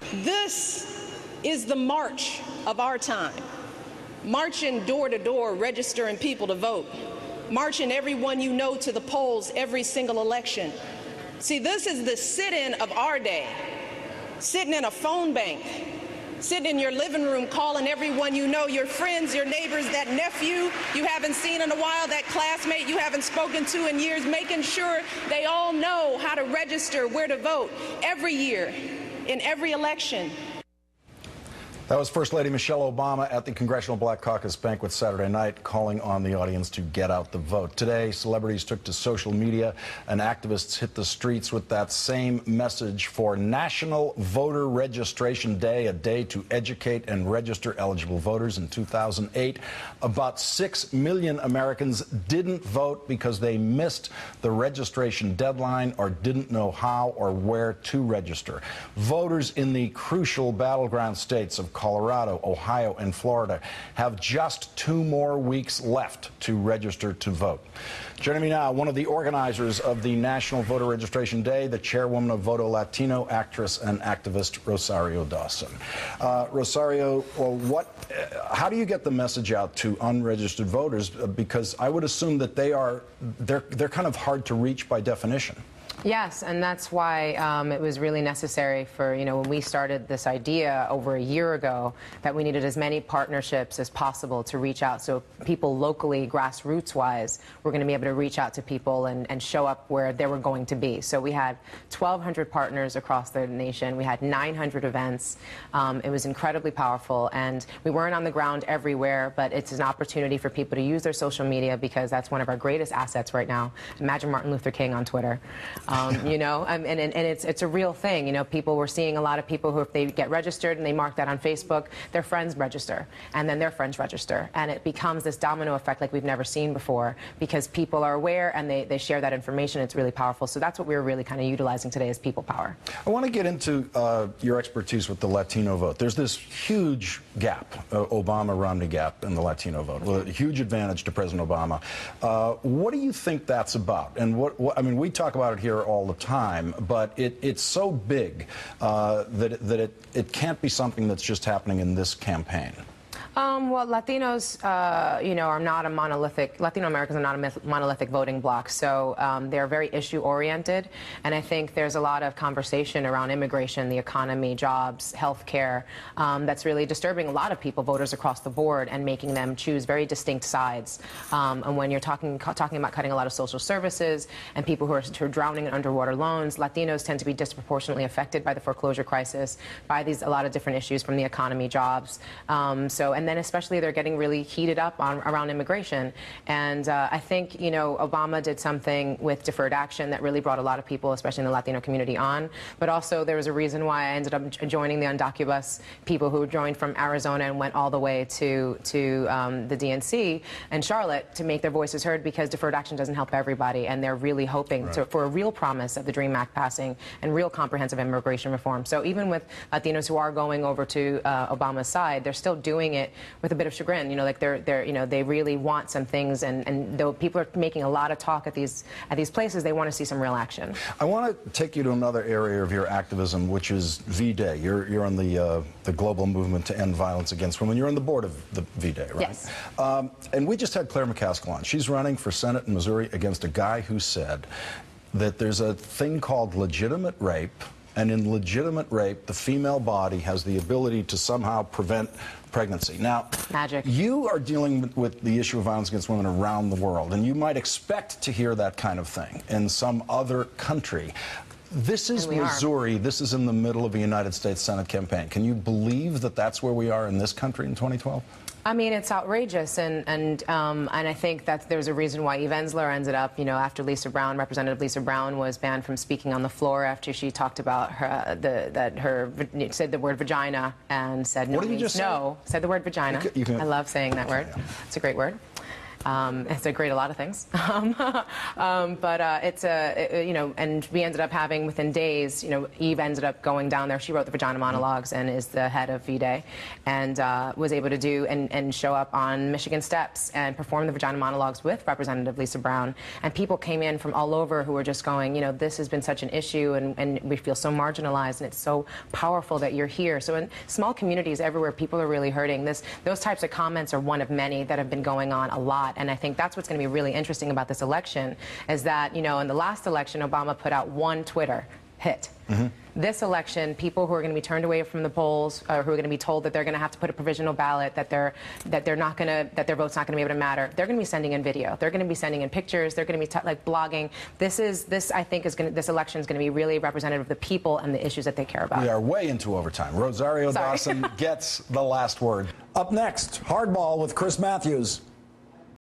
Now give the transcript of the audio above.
This is the march of our time. Marching door to door, registering people to vote. Marching everyone you know to the polls every single election. See, this is the sit-in of our day. Sitting in a phone bank, sitting in your living room calling everyone you know, your friends, your neighbors, that nephew you haven't seen in a while, that classmate you haven't spoken to in years, making sure they all know how to register, where to vote every year, in every election. That was First Lady Michelle Obama at the Congressional Black Caucus banquet Saturday night, calling on the audience to get out the vote. Today, celebrities took to social media and activists hit the streets with that same message for National Voter Registration Day, a day to educate and register eligible voters. In 2008, about 6 million Americans didn't vote because they missed the registration deadline or didn't know how or where to register. Voters in the crucial battleground states of Colorado, Ohio, and Florida have just 2 more weeks left to register to vote. Joining me now, one of the organizers of the National Voter Registration Day, the chairwoman of Voto Latino, actress and activist Rosario Dawson. Rosario, well, how do you get the message out to unregistered voters? Because I would assume that they're kind of hard to reach by definition. Yes, and that's why it was really necessary for, when we started this idea over a year ago, that we needed as many partnerships as possible to reach out. So people locally, grassroots-wise, were going to be able to reach out to people and show up where they were going to be. So we had 1,200 partners across the nation. We had 900 events. It was incredibly powerful, and we weren't on the ground everywhere, but it's an opportunity for people to use their social media, because that's one of our greatest assets right now. Imagine Martin Luther King on Twitter. And it's a real thing. People, we're seeing a lot of people who, if they get registered and they mark that on Facebook, their friends register, and then their friends register, and it becomes this domino effect like we've never seen before, because people are aware and they share that information. It's really powerful. So that's what we're really kind of utilizing today, is people power. I want to get into your expertise with the Latino vote. There's this huge gap, Obama-Romney gap in the Latino vote, with a huge advantage to President Obama. What do you think that's about? And I mean, we talk about it here all the time, but it's so big that it can't be something that's just happening in this campaign. Well, Latinos, are not a monolithic, Latino Americans are not a monolithic voting bloc, so they're very issue-oriented, and I think there's a lot of conversation around immigration, the economy, jobs, health care, that's really disturbing a lot of people, voters across the board, and making them choose very distinct sides. And when you're talking about cutting a lot of social services and people who are drowning in underwater loans, Latinos tend to be disproportionately affected by the foreclosure crisis, by a lot of different issues from the economy, jobs. And then especially they're getting really heated up around immigration. And I think, Obama did something with deferred action that really brought a lot of people, especially in the Latino community, on. But also there was a reason why I ended up joining the Undocubus people who joined from Arizona and went all the way to the DNC and Charlotte to make their voices heard, because deferred action doesn't help everybody. And they're really hoping for a real promise of the DREAM Act passing and real comprehensive immigration reform. So even with Latinos who are going over to Obama's side, they're still doing it with a bit of chagrin. They really want some things, and though people are making a lot of talk at these places, they want to see some real action. I want to take you to another area of your activism, which is V-Day. You're on the global movement to end violence against women. You're on the board of the V-Day, right? Yes. And we just had Claire McCaskill on. She's running for Senate in Missouri against a guy who said that there's a thing called legitimate rape, and in legitimate rape, the female body has the ability to somehow prevent pregnancy. Now, magic. You are dealing with the issue of violence against women around the world, and you might expect to hear that kind of thing in some other country. This is Missouri. This is in the middle of a United States Senate campaign. Can you believe that that's where we are in this country in 2012? I mean, it's outrageous, and I think that there's a reason why Eve Ensler ended up, after Lisa Brown, Representative Lisa Brown was banned from speaking on the floor after she talked about said the word vagina and said no means no. Said the word vagina. I love saying that word. It's a great word. It's a great a lot of things. It's and we ended up having within days, Eve ended up going down there. She wrote the Vagina Monologues and is the head of V-Day, and was able to do and show up on Michigan steps and perform the Vagina Monologues with Representative Lisa Brown. And people came in from all over who were just going, this has been such an issue, and we feel so marginalized, and it's so powerful that you're here. So in small communities everywhere, people are really hurting. Those types of comments are one of many that have been going on a lot. And I think that's what's going to be really interesting about this election is that, in the last election, Obama put out one Twitter hit. This election, people who are going to be turned away from the polls, who are going to be told that they're going to have to put a provisional ballot, that their vote's not going to be able to matter. They're going to be sending in video. They're going to be sending in pictures. They're going to be blogging. This election is going to be really representative of the people and the issues that they care about. We are way into overtime. Rosario Dawson gets the last word. Up next, Hardball with Chris Matthews.